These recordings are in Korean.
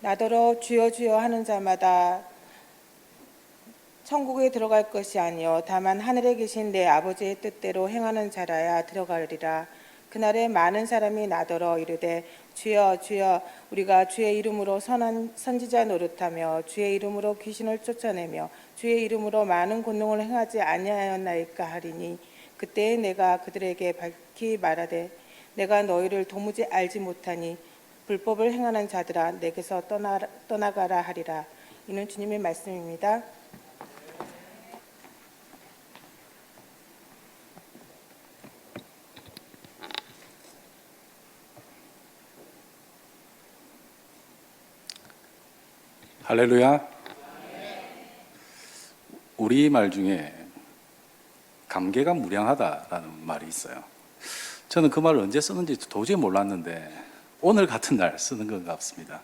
나더러 주여 주여 하는 자마다 천국에 들어갈 것이 아니요 다만 하늘에 계신 내 아버지의 뜻대로 행하는 자라야 들어가리라. 그날에 많은 사람이 나더러 이르되 주여 주여 우리가 주의 이름으로 선한 선지자 노릇하며 주의 이름으로 귀신을 쫓아내며 주의 이름으로 많은 권능을 행하지 아니하였나이까 하리니 그때에 내가 그들에게 밝히 말하되 내가 너희를 도무지 알지 못하니 불법을 행하는 자들아 내게서 떠나가라 하리라. 이는 주님의 말씀입니다. 할렐루야. 우리말 중에 감개가 무량하다라는 말이 있어요. 저는 그 말을 언제 쓰는지 도저히 몰랐는데 오늘 같은 날 쓰는 것 같습니다.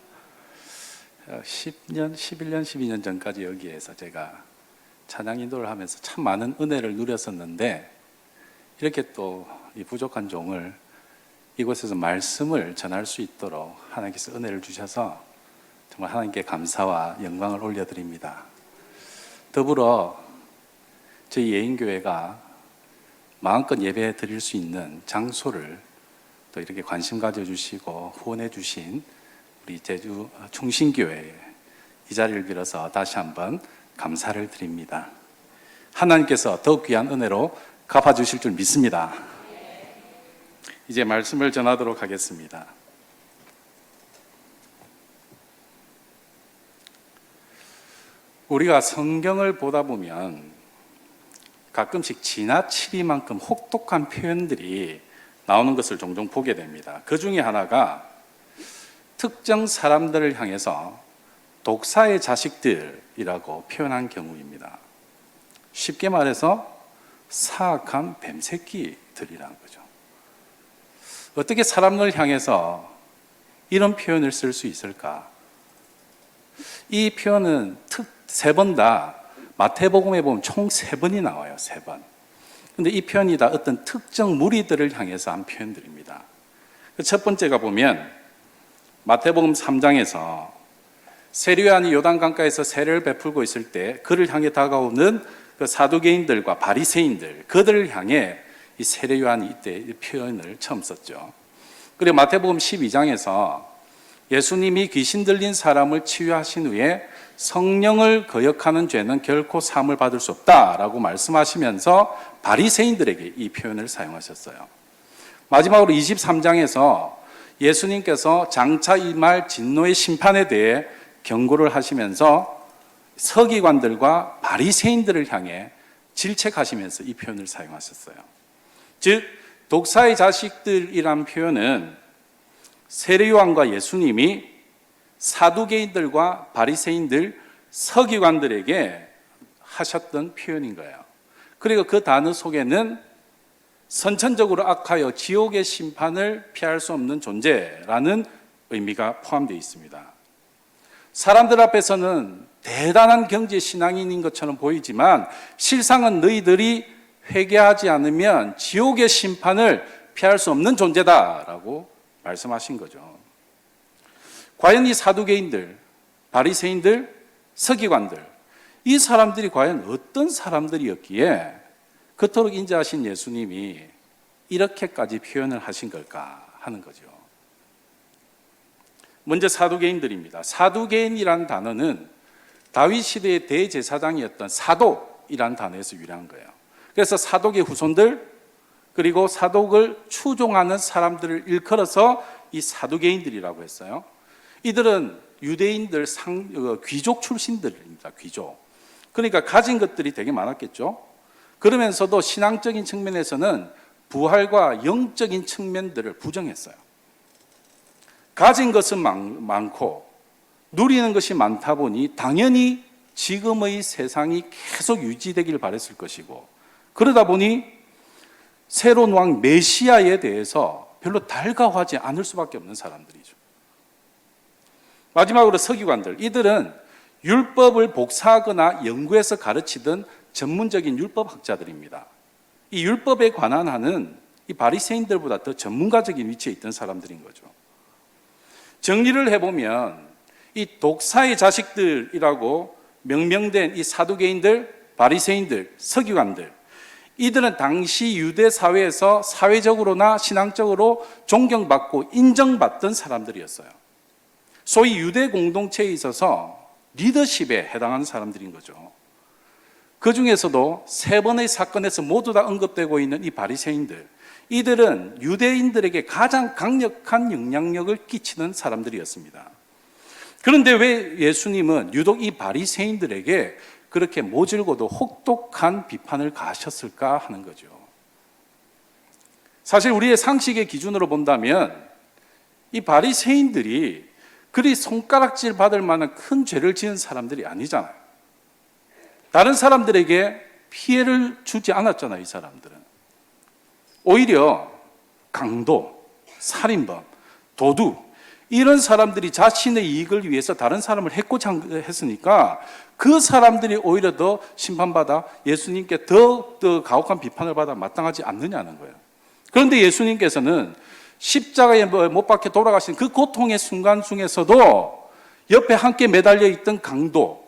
10년, 11년, 12년 전까지 여기에서 제가 찬양 인도를 하면서 참 많은 은혜를 누렸었는데 이렇게 또 이 부족한 종을 이곳에서 말씀을 전할 수 있도록 하나님께서 은혜를 주셔서 정말 하나님께 감사와 영광을 올려드립니다. 더불어 저희 예인교회가 마음껏 예배 드릴 수 있는 장소를 또 이렇게 관심 가져주시고 후원해 주신 우리 제주 충신교회 이 자리를 빌어서 다시 한번 감사를 드립니다. 하나님께서 더욱 귀한 은혜로 갚아주실 줄 믿습니다. 이제 말씀을 전하도록 하겠습니다. 우리가 성경을 보다 보면 가끔씩 지나치리만큼 혹독한 표현들이 나오는 것을 종종 보게 됩니다. 그 중에 하나가 특정 사람들을 향해서 독사의 자식들이라고 표현한 경우입니다. 쉽게 말해서 사악한 뱀새끼들이라는 거죠. 어떻게 사람을 향해서 이런 표현을 쓸 수 있을까? 이 표현은 세 번 다 마태복음에 보면 총 3번이 나와요. 3번. 근데 이 표현이 다 어떤 특정 무리들을 향해서 한 표현들입니다. 첫 번째가 보면 마태복음 3장에서 세례요한이 요단강가에서 세례를 베풀고 있을 때 그를 향해 다가오는 그 사두개인들과 바리새인들, 그들을 향해 이 세례요한이 이때 이 표현을 처음 썼죠. 그리고 마태복음 12장에서 예수님이 귀신 들린 사람을 치유하신 후에 성령을 거역하는 죄는 결코 사함을 받을 수 없다라고 말씀하시면서 바리새인들에게 이 표현을 사용하셨어요. 마지막으로 23장에서 예수님께서 장차 임할 진노의 심판에 대해 경고를 하시면서 서기관들과 바리새인들을 향해 질책하시면서 이 표현을 사용하셨어요. 즉 독사의 자식들이란 표현은 세례요한과 예수님이 사두개인들과 바리새인들, 서기관들에게 하셨던 표현인 거예요. 그리고 그 단어 속에는 선천적으로 악하여 지옥의 심판을 피할 수 없는 존재라는 의미가 포함되어 있습니다. 사람들 앞에서는 대단한 경제 신앙인인 것처럼 보이지만 실상은 너희들이 회개하지 않으면 지옥의 심판을 피할 수 없는 존재다라고 말씀하신 거죠. 과연 이 사두개인들, 바리새인들, 서기관들, 이 사람들이 과연 어떤 사람들이었기에 그토록 인자하신 예수님이 이렇게까지 표현을 하신 걸까 하는 거죠. 먼저 사두개인들입니다. 사두개인이라는 단어는 다윗 시대의 대제사장이었던 사독이라는 단어에서 유래한 거예요. 그래서 사독의 후손들, 그리고 사독을 추종하는 사람들을 일컬어서 이 사두개인들이라고 했어요. 이들은 유대인들 귀족 출신들입니다. 귀족. 그러니까 가진 것들이 되게 많았겠죠. 그러면서도 신앙적인 측면에서는 부활과 영적인 측면들을 부정했어요. 가진 것은 많고 누리는 것이 많다 보니 당연히 지금의 세상이 계속 유지되기를 바랬을 것이고, 그러다 보니 새로운 왕 메시아에 대해서 별로 달가워하지 않을 수밖에 없는 사람들이죠. 마지막으로 서기관들, 이들은 율법을 복사하거나 연구해서 가르치던 전문적인 율법학자들입니다. 이 율법에 관한 한은 이 바리새인들보다 더 전문가적인 위치에 있던 사람들인 거죠. 정리를 해보면 이 독사의 자식들이라고 명명된 이 사두개인들, 바리새인들, 서기관들, 이들은 당시 유대 사회에서 사회적으로나 신앙적으로 존경받고 인정받던 사람들이었어요. 소위 유대 공동체에 있어서 리더십에 해당하는 사람들인 거죠. 그 중에서도 세 번의 사건에서 모두 다 언급되고 있는 이 바리새인들, 이들은 유대인들에게 가장 강력한 영향력을 끼치는 사람들이었습니다. 그런데 왜 예수님은 유독 이 바리새인들에게 그렇게 모질고도 혹독한 비판을 가하셨을까 하는 거죠. 사실 우리의 상식의 기준으로 본다면 이 바리새인들이 그리 손가락질 받을 만한 큰 죄를 지은 사람들이 아니잖아요. 다른 사람들에게 피해를 주지 않았잖아요, 이 사람들은. 오히려 강도, 살인범, 도둑, 이런 사람들이 자신의 이익을 위해서 다른 사람을 해코지 했으니까 그 사람들이 오히려 더 심판받아 예수님께 더 가혹한 비판을 받아 마땅하지 않느냐는 거예요. 그런데 예수님께서는 십자가에 못 박혀 돌아가신 그 고통의 순간 중에서도 옆에 함께 매달려 있던 강도,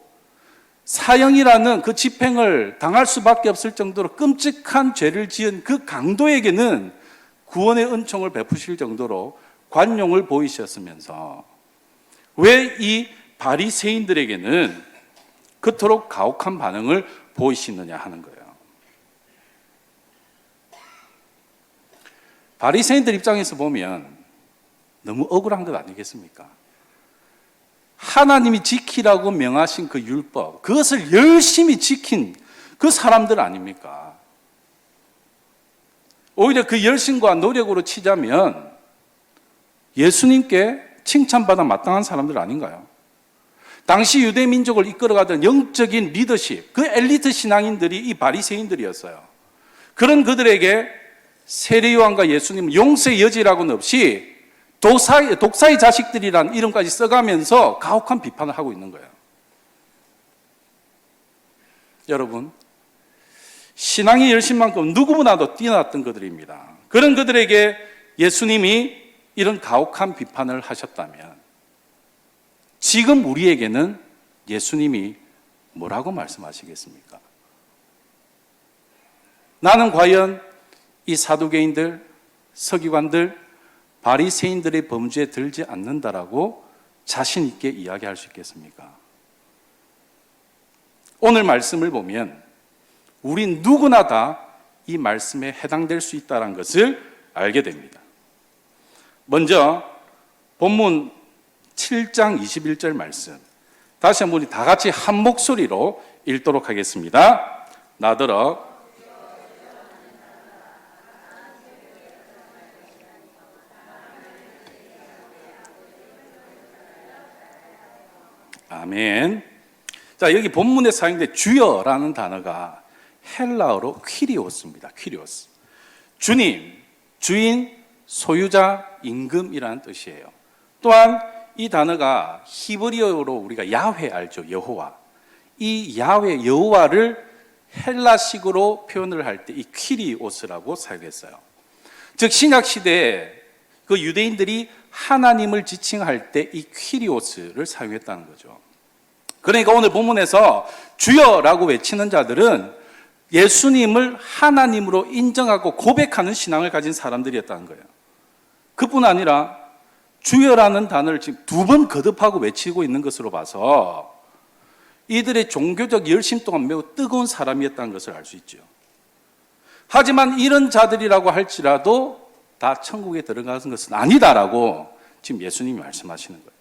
사형이라는 그 집행을 당할 수밖에 없을 정도로 끔찍한 죄를 지은 그 강도에게는 구원의 은총을 베푸실 정도로 관용을 보이셨으면서 왜 이 바리새인들에게는 그토록 가혹한 반응을 보이시느냐 하는 거예요. 바리새인들 입장에서 보면 너무 억울한 것 아니겠습니까? 하나님이 지키라고 명하신 그 율법, 그것을 열심히 지킨 그 사람들 아닙니까? 오히려 그 열심과 노력으로 치자면 예수님께 칭찬받아 마땅한 사람들 아닌가요? 당시 유대 민족을 이끌어가던 영적인 리더십, 그 엘리트 신앙인들이 이 바리새인들이었어요. 그런 그들에게 세례요한과 예수님은 용서의 여지라고는 없이 독사의 자식들이라는 이름까지 써가면서 가혹한 비판을 하고 있는 거예요. 여러분, 신앙의 열심만큼 누구보다도 뛰어났던 그들입니다. 그런 그들에게 예수님이 이런 가혹한 비판을 하셨다면 지금 우리에게는 예수님이 뭐라고 말씀하시겠습니까? 나는 과연 이 사두개인들, 서기관들, 바리새인들의 범죄에 들지 않는다라고 자신 있게 이야기할 수 있겠습니까? 오늘 말씀을 보면 우린 누구나 다 이 말씀에 해당될 수 있다는 것을 알게 됩니다. 먼저 본문 7장 21절 말씀, 다시 한번 우리 다 같이 한 목소리로 읽도록 하겠습니다. 나더러 아멘. 자, 여기 본문에 사용된 주여라는 단어가 헬라어로 퀴리오스입니다. 퀴리오스. 주님, 주인, 소유자, 임금이라는 뜻이에요. 또한 이 단어가 히브리어로 우리가 야훼 알죠? 여호와. 이 야훼 여호와를 헬라식으로 표현을 할 때 이 퀴리오스라고 사용했어요. 즉 신약 시대에 그 유대인들이 하나님을 지칭할 때 이 퀴리오스를 사용했다는 거죠. 그러니까 오늘 본문에서 주여라고 외치는 자들은 예수님을 하나님으로 인정하고 고백하는 신앙을 가진 사람들이었다는 거예요. 그뿐 아니라 주여라는 단어를 지금 두 번 거듭하고 외치고 있는 것으로 봐서 이들의 종교적 열심 동안 매우 뜨거운 사람이었다는 것을 알 수 있죠. 하지만 이런 자들이라고 할지라도 다 천국에 들어가는 것은 아니다라고 지금 예수님이 말씀하시는 거예요.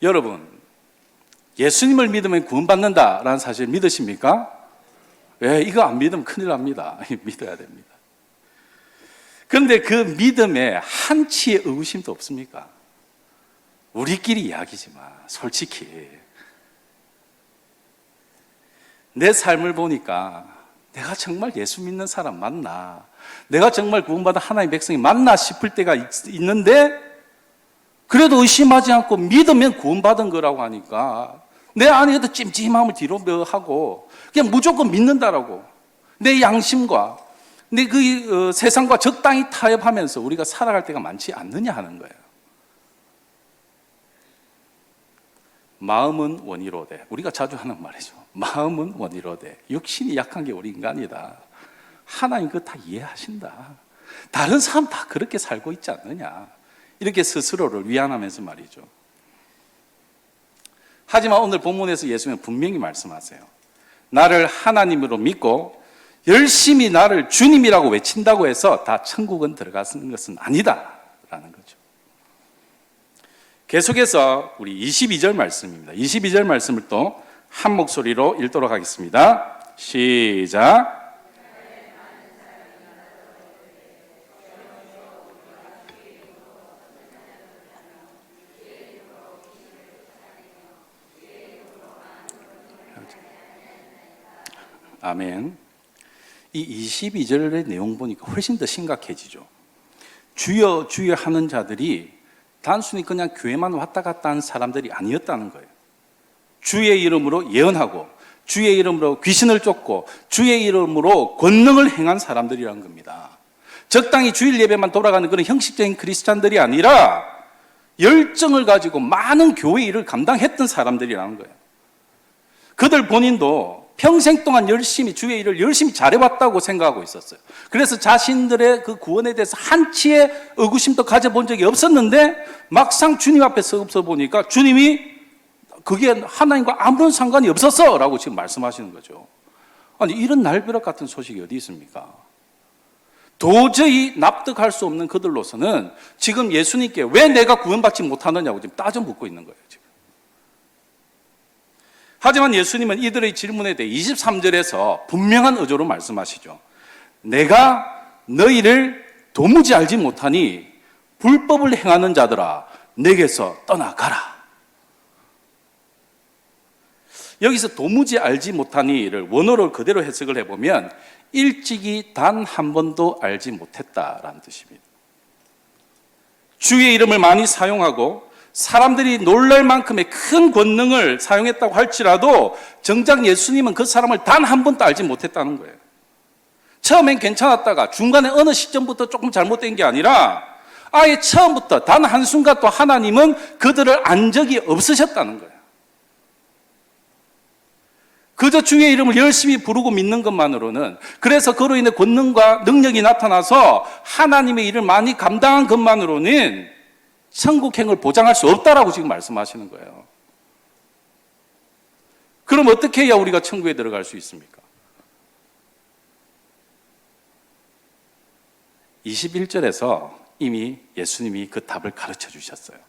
여러분, 예수님을 믿으면 구원받는다라는 사실 믿으십니까? 왜? 이거 안 믿으면 큰일 납니다. 믿어야 됩니다. 그런데 그 믿음에 한치의 의구심도 없습니까? 우리끼리 이야기지만 솔직히 내 삶을 보니까 내가 정말 예수 믿는 사람 맞나? 내가 정말 구원받은 하나님의 백성이 맞나 싶을 때가 있는데 그래도 의심하지 않고 믿으면 구원받은 거라고 하니까 내 안에도 찜찜함을 뒤로 하고 그냥 무조건 믿는다라고 내 양심과 내 그 세상과 적당히 타협하면서 우리가 살아갈 때가 많지 않느냐 하는 거예요. 마음은 원이로되, 우리가 자주 하는 말이죠. 마음은 원이로되 육신이 약한 게 우리 인간이다. 하나님 그거 다 이해하신다. 다른 사람 다 그렇게 살고 있지 않느냐. 이렇게 스스로를 위안하면서 말이죠. 하지만 오늘 본문에서 예수님은 분명히 말씀하세요. 나를 하나님으로 믿고 열심히 나를 주님이라고 외친다고 해서 다 천국은 들어가는 것은 아니다 라는 거죠. 계속해서 우리 22절 말씀입니다. 22절 말씀을 또 한 목소리로 읽도록 하겠습니다. 시작. 아멘. 이 22절의 내용 보니까 훨씬 더 심각해지죠. 주여 주여 하는 자들이 단순히 그냥 교회만 왔다 갔다 하는 사람들이 아니었다는 거예요. 주의 이름으로 예언하고 주의 이름으로 귀신을 쫓고 주의 이름으로 권능을 행한 사람들이라는 겁니다. 적당히 주일 예배만 돌아가는 그런 형식적인 크리스찬들이 아니라 열정을 가지고 많은 교회 일을 감당했던 사람들이라는 거예요. 그들 본인도 평생 동안 열심히 주의 일을 열심히 잘해왔다고 생각하고 있었어요. 그래서 자신들의 그 구원에 대해서 한치의 의구심도 가져본 적이 없었는데 막상 주님 앞에 서 보니까 주님이 그게 하나님과 아무런 상관이 없었어 라고 지금 말씀하시는 거죠. 아니 이런 날벼락 같은 소식이 어디 있습니까? 도저히 납득할 수 없는 그들로서는 지금 예수님께 왜 내가 구원받지 못하느냐고 지금 따져 묻고 있는 거예요. 지금. 하지만 예수님은 이들의 질문에 대해 23절에서 분명한 어조로 말씀하시죠. 내가 너희를 도무지 알지 못하니 불법을 행하는 자들아 내게서 떠나가라. 여기서 도무지 알지 못하니를 원어로 그대로 해석을 해보면 일찍이 단 한 번도 알지 못했다라는 뜻입니다. 주의 이름을 많이 사용하고 사람들이 놀랄 만큼의 큰 권능을 사용했다고 할지라도 정작 예수님은 그 사람을 단 한 번도 알지 못했다는 거예요. 처음엔 괜찮았다가 중간에 어느 시점부터 조금 잘못된 게 아니라 아예 처음부터 단 한순간 또 하나님은 그들을 안 적이 없으셨다는 거예요. 그저 주의 이름을 열심히 부르고 믿는 것만으로는, 그래서 그로 인해 권능과 능력이 나타나서 하나님의 일을 많이 감당한 것만으로는 천국행을 보장할 수 없다라고 지금 말씀하시는 거예요. 그럼 어떻게 해야 우리가 천국에 들어갈 수 있습니까? 21절에서 이미 예수님이 그 답을 가르쳐 주셨어요.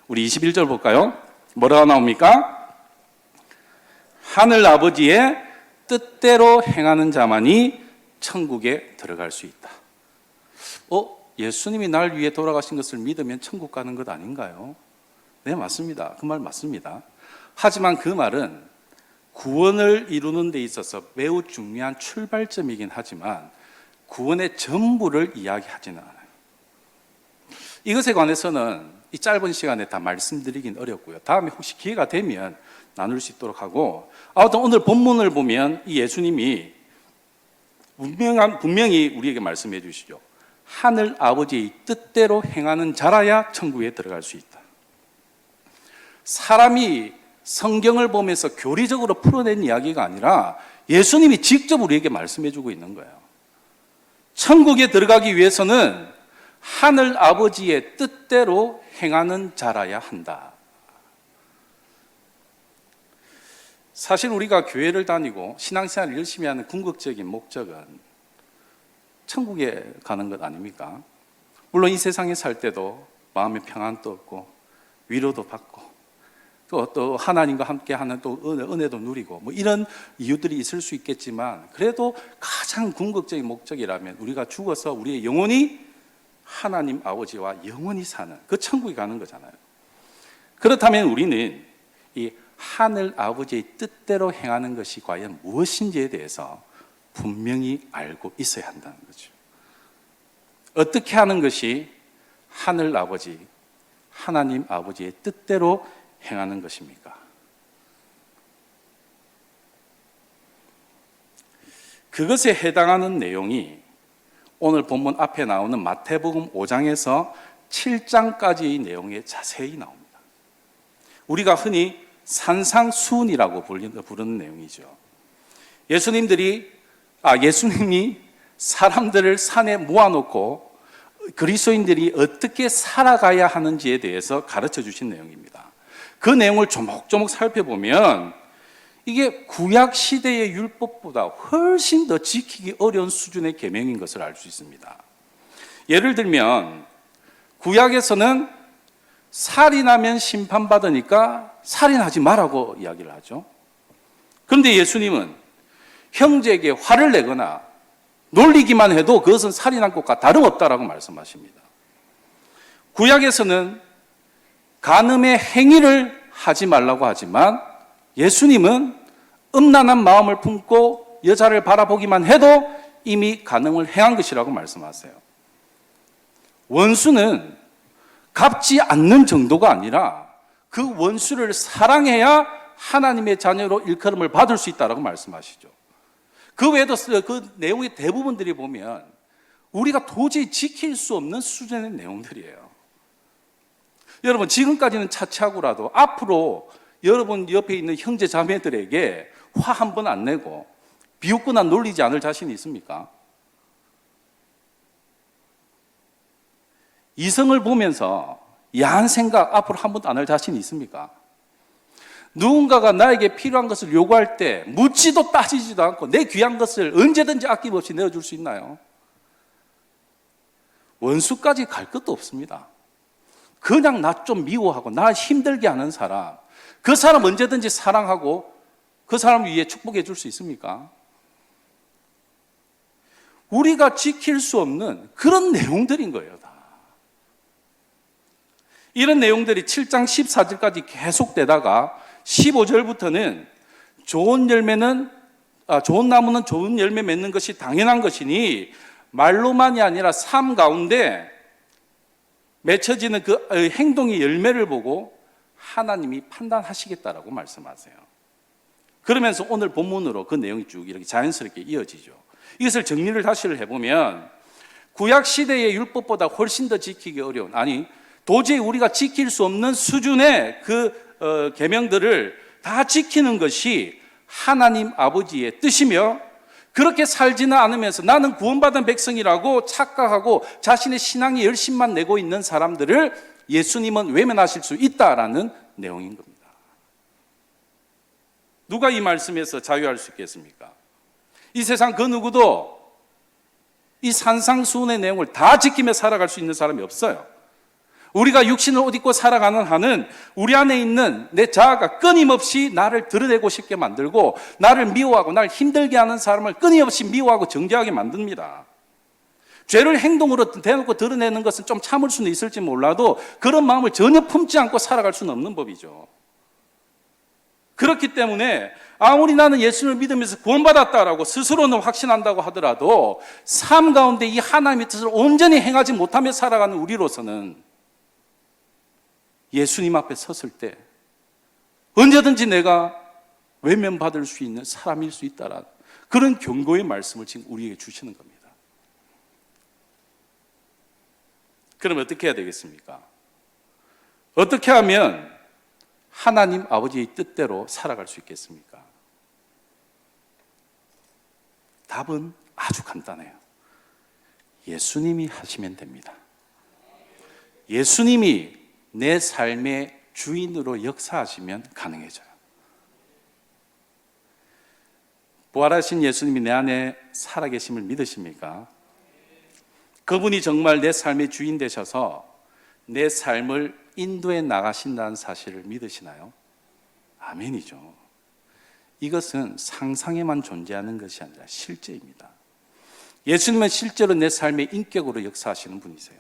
우리 21절 볼까요? 뭐라고 나옵니까? 하늘 아버지의 뜻대로 행하는 자만이 천국에 들어갈 수 있다. 예수님이 날 위해 돌아가신 것을 믿으면 천국 가는 것 아닌가요? 네, 맞습니다. 그 말 맞습니다. 하지만 그 말은 구원을 이루는 데 있어서 매우 중요한 출발점이긴 하지만 구원의 전부를 이야기하지는 않아요. 이것에 관해서는 이 짧은 시간에 다 말씀드리긴 어렵고요. 다음에 혹시 기회가 되면 나눌 수 있도록 하고, 아무튼 오늘 본문을 보면 이 예수님이 분명히 우리에게 말씀해 주시죠. 하늘 아버지의 뜻대로 행하는 자라야 천국에 들어갈 수 있다. 사람이 성경을 보면서 교리적으로 풀어낸 이야기가 아니라 예수님이 직접 우리에게 말씀해 주고 있는 거예요. 천국에 들어가기 위해서는 하늘 아버지의 뜻대로 행하는 자라야 한다. 사실 우리가 교회를 다니고 신앙생활을 열심히 하는 궁극적인 목적은 천국에 가는 것 아닙니까? 물론 이 세상에 살 때도 마음의 평안도 얻고 위로도 받고 또 하나님과 함께하는 또 은혜도 누리고 뭐 이런 이유들이 있을 수 있겠지만, 그래도 가장 궁극적인 목적이라면 우리가 죽어서 우리의 영혼이 하나님 아버지와 영원히 사는 그 천국에 가는 거잖아요. 그렇다면 우리는 이 하늘 아버지의 뜻대로 행하는 것이 과연 무엇인지에 대해서 분명히 알고 있어야 한다는 거죠. 어떻게 하는 것이 하늘 아버지, 하나님 아버지의 뜻대로 행하는 것입니까? 그것에 해당하는 내용이 오늘 본문 앞에 나오는 마태복음 5장에서 7장까지의 내용에 자세히 나옵니다. 우리가 흔히 산상수훈이라고 부르는 내용이죠. 예수님이 사람들을 산에 모아놓고 그리스도인들이 어떻게 살아가야 하는지에 대해서 가르쳐 주신 내용입니다. 그 내용을 조목조목 살펴보면 이게 구약 시대의 율법보다 훨씬 더 지키기 어려운 수준의 계명인 것을 알 수 있습니다. 예를 들면 구약에서는 살인하면 심판받으니까 살인하지 말라고 이야기를 하죠. 그런데 예수님은 형제에게 화를 내거나 놀리기만 해도 그것은 살인한 것과 다름없다라고 말씀하십니다. 구약에서는 간음의 행위를 하지 말라고 하지만 예수님은 음란한 마음을 품고 여자를 바라보기만 해도 이미 간음을 행한 것이라고 말씀하세요. 원수는 갚지 않는 정도가 아니라 그 원수를 사랑해야 하나님의 자녀로 일컬음을 받을 수 있다고 말씀하시죠. 그 외에도 그 내용의 대부분들이 보면 우리가 도저히 지킬 수 없는 수준의 내용들이에요. 여러분, 지금까지는 차치하고라도 앞으로 여러분 옆에 있는 형제 자매들에게 화 한 번 안 내고 비웃거나 놀리지 않을 자신이 있습니까? 이성을 보면서 야한 생각 앞으로 한 번도 안 할 자신이 있습니까? 누군가가 나에게 필요한 것을 요구할 때 묻지도 따지지도 않고 내 귀한 것을 언제든지 아낌없이 내어줄 수 있나요? 원수까지 갈 것도 없습니다. 그냥 나 좀 미워하고 나 힘들게 하는 사람, 그 사람 언제든지 사랑하고 그 사람을 위해 축복해 줄 수 있습니까? 우리가 지킬 수 없는 그런 내용들인 거예요, 다. 이런 내용들이 7장 14절까지 계속되다가 15절부터는 좋은 나무는 좋은 열매 맺는 것이 당연한 것이니 말로만이 아니라 삶 가운데 맺혀지는 그 행동의 열매를 보고 하나님이 판단하시겠다라고 말씀하세요. 그러면서 오늘 본문으로 그 내용이 쭉 이렇게 자연스럽게 이어지죠. 이것을 정리를 다시 해보면 구약 시대의 율법보다 훨씬 더 지키기 어려운, 도저히 우리가 지킬 수 없는 수준의 그 계명들을 다 지키는 것이 하나님 아버지의 뜻이며, 그렇게 살지는 않으면서 나는 구원받은 백성이라고 착각하고 자신의 신앙의 열심만 내고 있는 사람들을 예수님은 외면하실 수 있다라는 내용인 겁니다. 누가 이 말씀에서 자유할 수 있겠습니까? 이 세상 그 누구도 이 산상수훈의 내용을 다 지키며 살아갈 수 있는 사람이 없어요. 우리가 육신을 옷 입고 살아가는 한은 우리 안에 있는 내 자아가 끊임없이 나를 드러내고 싶게 만들고, 나를 미워하고 나를 힘들게 하는 사람을 끊임없이 미워하고 정죄하게 만듭니다. 죄를 행동으로 대놓고 드러내는 것은 좀 참을 수는 있을지 몰라도 그런 마음을 전혀 품지 않고 살아갈 수는 없는 법이죠. 그렇기 때문에 아무리 나는 예수를 믿으면서 구원받았다라고 스스로는 확신한다고 하더라도 삶 가운데 이 하나님의 뜻을 온전히 행하지 못하며 살아가는 우리로서는 예수님 앞에 섰을 때 언제든지 내가 외면받을 수 있는 사람일 수 있다라는 그런 경고의 말씀을 지금 우리에게 주시는 겁니다. 그럼 어떻게 해야 되겠습니까? 어떻게 하면 하나님 아버지의 뜻대로 살아갈 수 있겠습니까? 답은 아주 간단해요. 예수님이 하시면 됩니다. 예수님이 내 삶의 주인으로 역사하시면 가능해져요. 부활하신 예수님이 내 안에 살아계심을 믿으십니까? 그분이 정말 내 삶의 주인 되셔서 내 삶을 인도해 나가신다는 사실을 믿으시나요? 아멘이죠. 이것은 상상에만 존재하는 것이 아니라 실제입니다. 예수님은 실제로 내 삶의 인격으로 역사하시는 분이세요.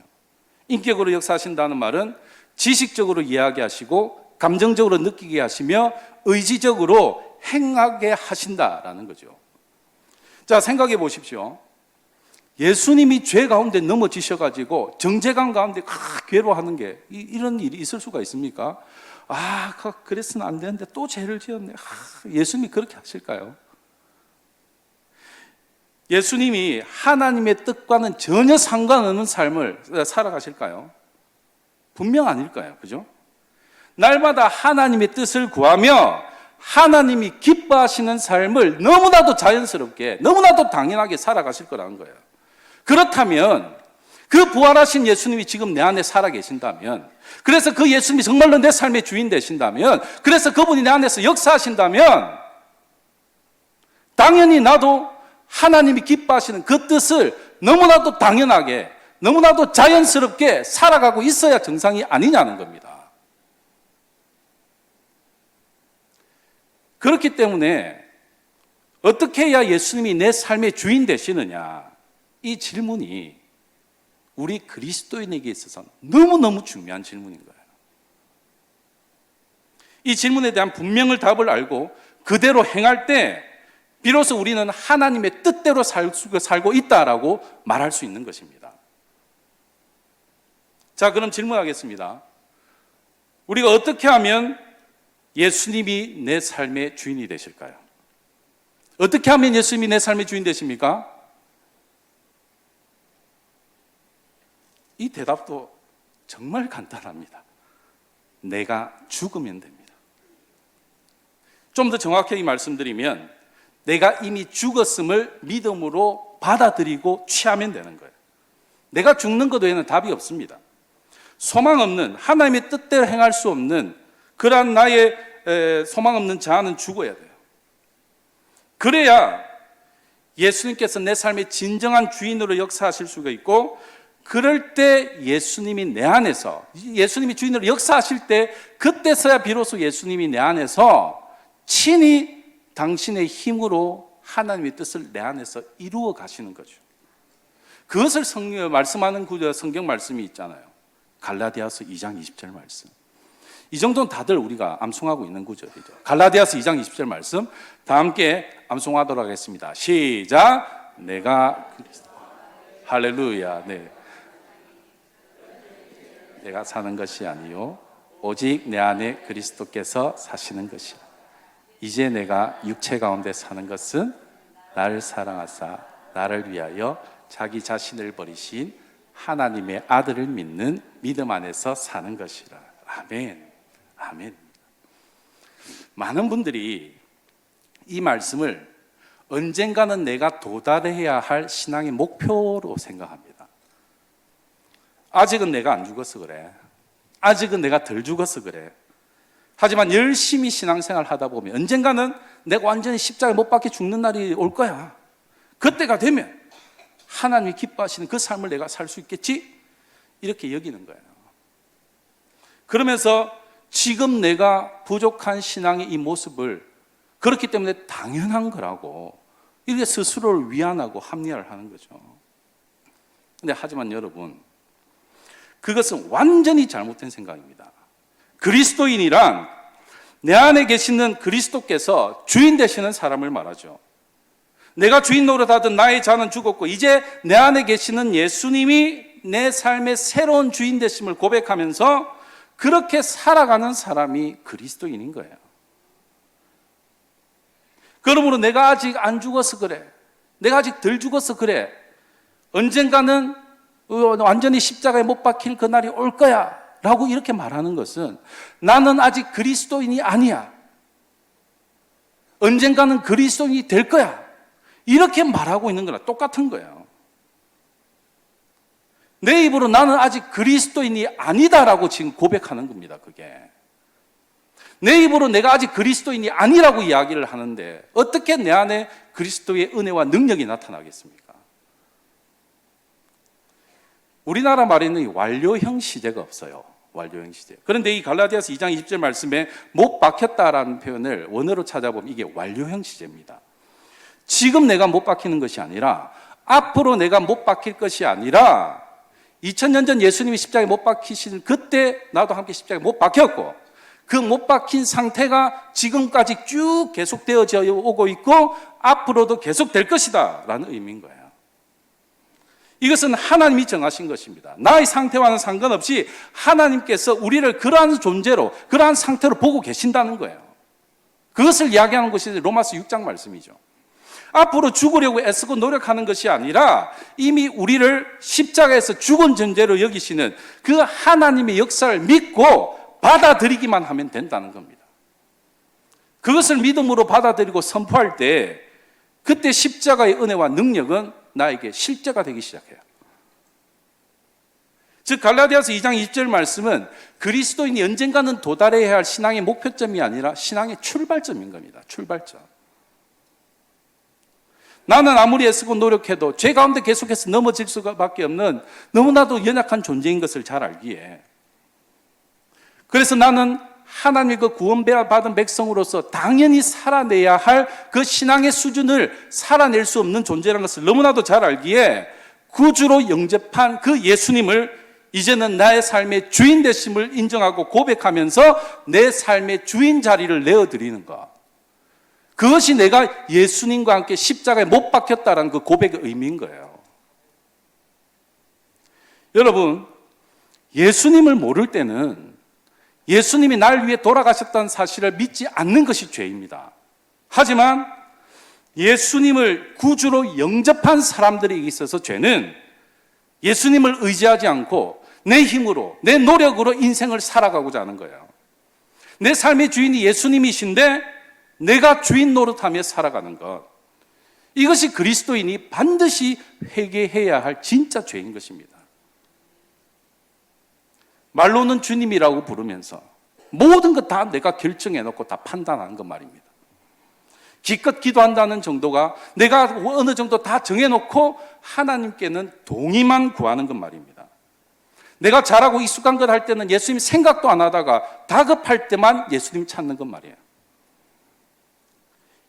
인격으로 역사하신다는 말은 지식적으로 이야기하시고 감정적으로 느끼게 하시며 의지적으로 행하게 하신다라는 거죠. 자, 생각해 보십시오. 예수님이 죄 가운데 넘어지셔가지고 정죄감 가운데 괴로워하는 게 이런 일이 있을 수가 있습니까? 그랬으면 안 되는데 또 죄를 지었네. 예수님이 그렇게 하실까요? 예수님이 하나님의 뜻과는 전혀 상관없는 삶을 살아가실까요? 분명 아닐까요? 그죠? 날마다 하나님의 뜻을 구하며 하나님이 기뻐하시는 삶을 너무나도 자연스럽게, 너무나도 당연하게 살아가실 거라는 거예요. 그렇다면 그 부활하신 예수님이 지금 내 안에 살아계신다면, 그래서 그 예수님이 정말로 내 삶의 주인 되신다면, 그래서 그분이 내 안에서 역사하신다면, 당연히 나도 하나님이 기뻐하시는 그 뜻을 너무나도 당연하게, 너무나도 자연스럽게 살아가고 있어야 정상이 아니냐는 겁니다. 그렇기 때문에 어떻게 해야 예수님이 내 삶의 주인 되시느냐, 이 질문이 우리 그리스도인에게 있어서 너무너무 중요한 질문인 거예요. 이 질문에 대한 분명한 답을 알고 그대로 행할 때 비로소 우리는 하나님의 뜻대로 살고 있다라고 말할 수 있는 것입니다. 자, 그럼 질문하겠습니다. 우리가 어떻게 하면 예수님이 내 삶의 주인이 되실까요? 어떻게 하면 예수님이 내 삶의 주인 되십니까? 이 대답도 정말 간단합니다. 내가 죽으면 됩니다. 좀 더 정확하게 말씀드리면 내가 이미 죽었음을 믿음으로 받아들이고 취하면 되는 거예요. 내가 죽는 것 외에는 답이 없습니다. 소망 없는, 하나님의 뜻대로 행할 수 없는 그러한 나의 소망 없는 자아는 죽어야 돼요. 그래야 예수님께서 내 삶의 진정한 주인으로 역사하실 수가 있고, 그럴 때 예수님이 내 안에서, 예수님이 주인으로 역사하실 때 그때서야 비로소 예수님이 내 안에서 친히 당신의 힘으로 하나님의 뜻을 내 안에서 이루어 가시는 거죠. 그것을 말씀하는 성경 말씀이 있잖아요. 갈라디아서 2장 20절 말씀. 이 정도는 다들 우리가 암송하고 있는 구절이죠. 갈라디아서 2장 20절 말씀 다 함께 암송하도록 하겠습니다. 시작. 내가 할렐루야. 네. 내가 사는 것이 아니요 오직 내 안에 그리스도께서 사시는 것이라. 이제 내가 육체 가운데 사는 것은 나를 사랑하사 나를 위하여 자기 자신을 버리신 하나님의 아들을 믿는 믿음 안에서 사는 것이라. 아멘. 아멘. 많은 분들이 이 말씀을 언젠가는 내가 도달해야 할 신앙의 목표로 생각합니다. 아직은 내가 안 죽어서 그래. 아직은 내가 덜 죽어서 그래. 하지만 열심히 신앙생활 하다 보면 언젠가는 내가 완전히 십자가에 못 박혀 죽는 날이 올 거야. 그때가 되면 하나님이 기뻐하시는 그 삶을 내가 살 수 있겠지? 이렇게 여기는 거예요. 그러면서 지금 내가 부족한 신앙의 이 모습을 그렇기 때문에 당연한 거라고 이렇게 스스로를 위안하고 합리화를 하는 거죠. 근데 하지만 여러분, 그것은 완전히 잘못된 생각입니다. 그리스도인이란 내 안에 계시는 그리스도께서 주인 되시는 사람을 말하죠. 내가 주인 노릇하던 나의 자는 죽었고 이제 내 안에 계시는 예수님이 내 삶의 새로운 주인 되심을 고백하면서 그렇게 살아가는 사람이 그리스도인인 거예요. 그러므로 내가 아직 안 죽어서 그래. 내가 아직 덜 죽어서 그래. 언젠가는 완전히 십자가에 못 박힐 그날이 올 거야 라고 이렇게 말하는 것은 나는 아직 그리스도인이 아니야. 언젠가는 그리스도인이 될 거야. 이렇게 말하고 있는 거랑 똑같은 거예요. 내 입으로 나는 아직 그리스도인이 아니다라고 지금 고백하는 겁니다. 그게. 내 입으로 내가 아직 그리스도인이 아니라고 이야기를 하는데 어떻게 내 안에 그리스도의 은혜와 능력이 나타나겠습니까? 우리나라 말에는 완료형 시제가 없어요. 완료형 시제. 그런데 이 갈라디아서 2장 20절 말씀에 못 박혔다라는 표현을 원어로 찾아보면 이게 완료형 시제입니다. 지금 내가 못 박히는 것이 아니라 앞으로 내가 못 박힐 것이 아니라 2000년 전 예수님이 십자가에 못 박히신 그때 나도 함께 십자가에 못 박혔고 그 못 박힌 상태가 지금까지 쭉 계속되어져 오고 있고 앞으로도 계속될 것이다 라는 의미인 거예요. 이것은 하나님이 정하신 것입니다. 나의 상태와는 상관없이 하나님께서 우리를 그러한 존재로 그러한 상태로 보고 계신다는 거예요. 그것을 이야기하는 것이 로마서 6장 말씀이죠. 앞으로 죽으려고 애쓰고 노력하는 것이 아니라 이미 우리를 십자가에서 죽은 존재로 여기시는 그 하나님의 역사를 믿고 받아들이기만 하면 된다는 겁니다. 그것을 믿음으로 받아들이고 선포할 때 그때 십자가의 은혜와 능력은 나에게 실제가 되기 시작해요. 즉 갈라디아서 2장 20절 말씀은 그리스도인이 언젠가는 도달해야 할 신앙의 목표점이 아니라 신앙의 출발점인 겁니다. 출발점. 나는 아무리 애쓰고 노력해도 죄 가운데 계속해서 넘어질 수밖에 없는 너무나도 연약한 존재인 것을 잘 알기에, 그래서 나는 하나님의 그 구원받은 백성으로서 당연히 살아내야 할 그 신앙의 수준을 살아낼 수 없는 존재라는 것을 너무나도 잘 알기에 구주로 영접한 그 예수님을 이제는 나의 삶의 주인 되심을 인정하고 고백하면서 내 삶의 주인 자리를 내어드리는 것, 그것이 내가 예수님과 함께 십자가에 못 박혔다는 그 고백의 의미인 거예요. 여러분, 예수님을 모를 때는 예수님이 날 위해 돌아가셨다는 사실을 믿지 않는 것이 죄입니다. 하지만 예수님을 구주로 영접한 사람들에게 있어서 죄는 예수님을 의지하지 않고 내 힘으로, 내 노력으로 인생을 살아가고자 하는 거예요. 내 삶의 주인이 예수님이신데 내가 주인 노릇하며 살아가는 것, 이것이 그리스도인이 반드시 회개해야 할 진짜 죄인 것입니다. 말로는 주님이라고 부르면서 모든 것 다 내가 결정해놓고 다 판단하는 것 말입니다. 기껏 기도한다는 정도가 내가 어느 정도 다 정해놓고 하나님께는 동의만 구하는 것 말입니다. 내가 잘하고 익숙한 것 할 때는 예수님 생각도 안 하다가 다급할 때만 예수님 찾는 것 말이에요.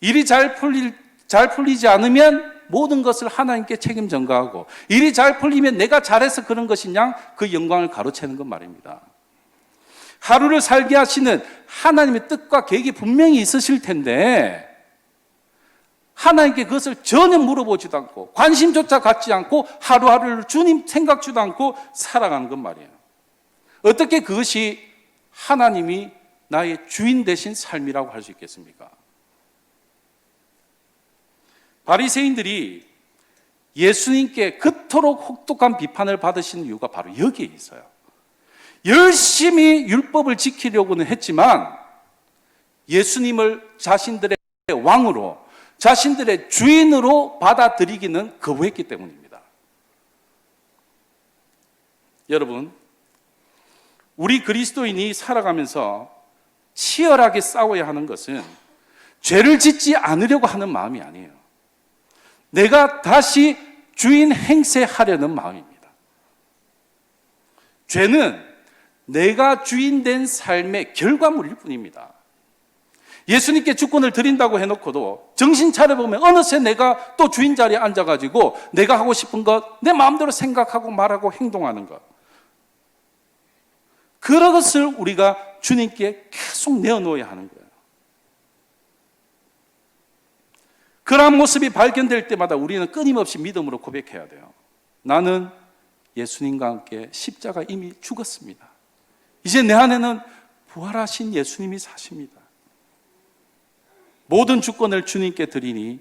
일이 잘 풀리지 않으면 모든 것을 하나님께 책임 전가하고, 일이 잘 풀리면 내가 잘해서 그런 것이냐 그 영광을 가로채는 것 말입니다. 하루를 살게 하시는 하나님의 뜻과 계획이 분명히 있으실 텐데 하나님께 그것을 전혀 물어보지도 않고 관심조차 갖지 않고 하루하루를 주님 생각지도 않고 살아가는 것 말이에요. 어떻게 그것이 하나님이 나의 주인 되신 삶이라고 할 수 있겠습니까? 바리새인들이 예수님께 그토록 혹독한 비판을 받으신 이유가 바로 여기에 있어요. 열심히 율법을 지키려고는 했지만 예수님을 자신들의 왕으로, 자신들의 주인으로 받아들이기는 거부했기 때문입니다. 여러분, 우리 그리스도인이 살아가면서 치열하게 싸워야 하는 것은 죄를 짓지 않으려고 하는 마음이 아니에요. 내가 다시 주인 행세하려는 마음입니다. 죄는 내가 주인 된 삶의 결과물일 뿐입니다. 예수님께 주권을 드린다고 해놓고도 정신 차려보면 어느새 내가 또 주인 자리에 앉아가지고 내가 하고 싶은 것, 내 마음대로 생각하고 말하고 행동하는 것, 그것을 우리가 주님께 계속 내어놓아야 하는 거예요. 그러한 모습이 발견될 때마다 우리는 끊임없이 믿음으로 고백해야 돼요. 나는 예수님과 함께 십자가 이미 죽었습니다. 이제 내 안에는 부활하신 예수님이 사십니다. 모든 주권을 주님께 드리니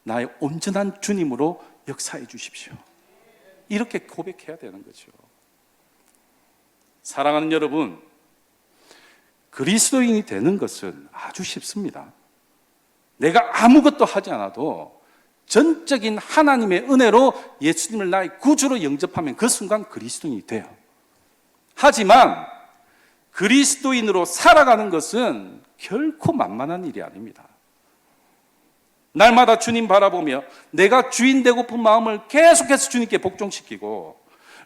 나의 온전한 주님으로 역사해 주십시오. 이렇게 고백해야 되는 거죠. 사랑하는 여러분, 그리스도인이 되는 것은 아주 쉽습니다. 내가 아무것도 하지 않아도 전적인 하나님의 은혜로 예수님을 나의 구주로 영접하면 그 순간 그리스도인이 돼요. 하지만 그리스도인으로 살아가는 것은 결코 만만한 일이 아닙니다. 날마다 주님 바라보며 내가 주인 되고픈 마음을 계속해서 주님께 복종시키고,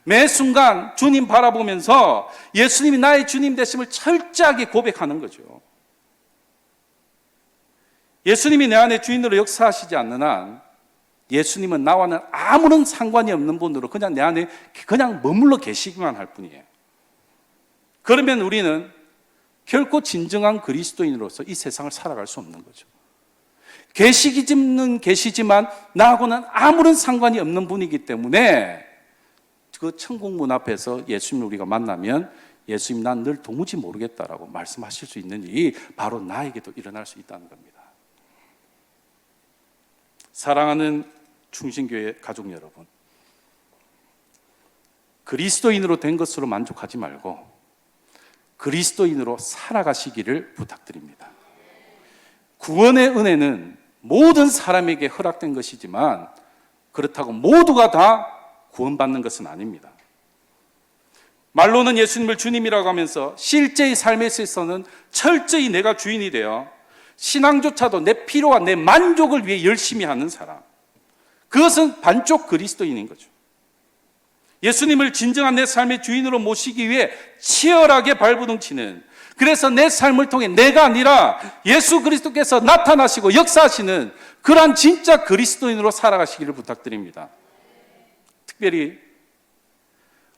매 순간 주님 바라보면서 예수님이 나의 주님 되심을 철저하게 고백하는 거죠. 예수님이 내 안에 주인으로 역사하시지 않는 한 예수님은 나와는 아무런 상관이 없는 분으로 그냥 내 안에 그냥 머물러 계시기만 할 뿐이에요. 그러면 우리는 결코 진정한 그리스도인으로서 이 세상을 살아갈 수 없는 거죠. 계시기는 계시지만 나하고는 아무런 상관이 없는 분이기 때문에 그 천국 문 앞에서 예수님을 우리가 만나면 예수님, 난 늘 도무지 모르겠다라고 말씀하실 수 있는 일이 바로 나에게도 일어날 수 있다는 겁니다. 사랑하는 충신교회 가족 여러분, 그리스도인으로 된 것으로 만족하지 말고 그리스도인으로 살아가시기를 부탁드립니다. 구원의 은혜는 모든 사람에게 허락된 것이지만 그렇다고 모두가 다 구원받는 것은 아닙니다. 말로는 예수님을 주님이라고 하면서 실제의 삶에 있어서는 철저히 내가 주인이 되어 신앙조차도 내 필요와 내 만족을 위해 열심히 하는 사람, 그것은 반쪽 그리스도인인 거죠. 예수님을 진정한 내 삶의 주인으로 모시기 위해 치열하게 발부둥치는, 그래서 내 삶을 통해 내가 아니라 예수 그리스도께서 나타나시고 역사하시는 그러한 진짜 그리스도인으로 살아가시기를 부탁드립니다. 특별히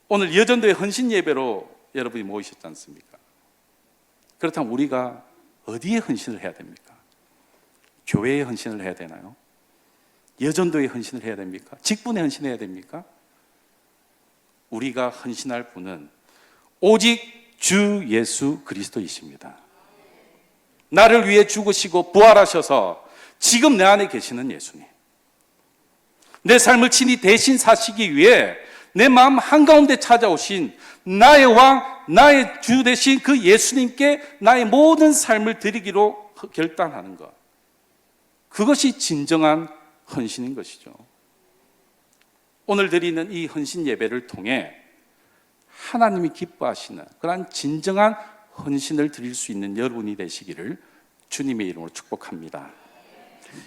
오늘 여전도의 헌신 예배로 여러분이 모이셨지 않습니까? 그렇다면 우리가 어디에 헌신을 해야 됩니까? 교회에 헌신을 해야 되나요? 여전도에 헌신을 해야 됩니까? 직분에 헌신해야 됩니까? 우리가 헌신할 분은 오직 주 예수 그리스도이십니다. 나를 위해 죽으시고 부활하셔서 지금 내 안에 계시는 예수님, 내 삶을 친히 대신 사시기 위해 내 마음 한가운데 찾아오신 나의 왕, 나의 주 되신 그 예수님께 나의 모든 삶을 드리기로 결단하는 것, 그것이 진정한 헌신인 것이죠. 오늘 드리는 이 헌신 예배를 통해 하나님이 기뻐하시는 그러한 진정한 헌신을 드릴 수 있는 여러분이 되시기를 주님의 이름으로 축복합니다.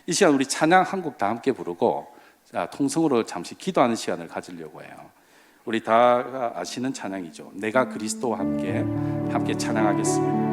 이 시간 우리 찬양 한 곡 다 함께 부르고 통성으로 잠시 기도하는 시간을 가지려고 해요. 우리 다 아시는 찬양이죠. 내가 그리스도와 함께 찬양하겠습니다.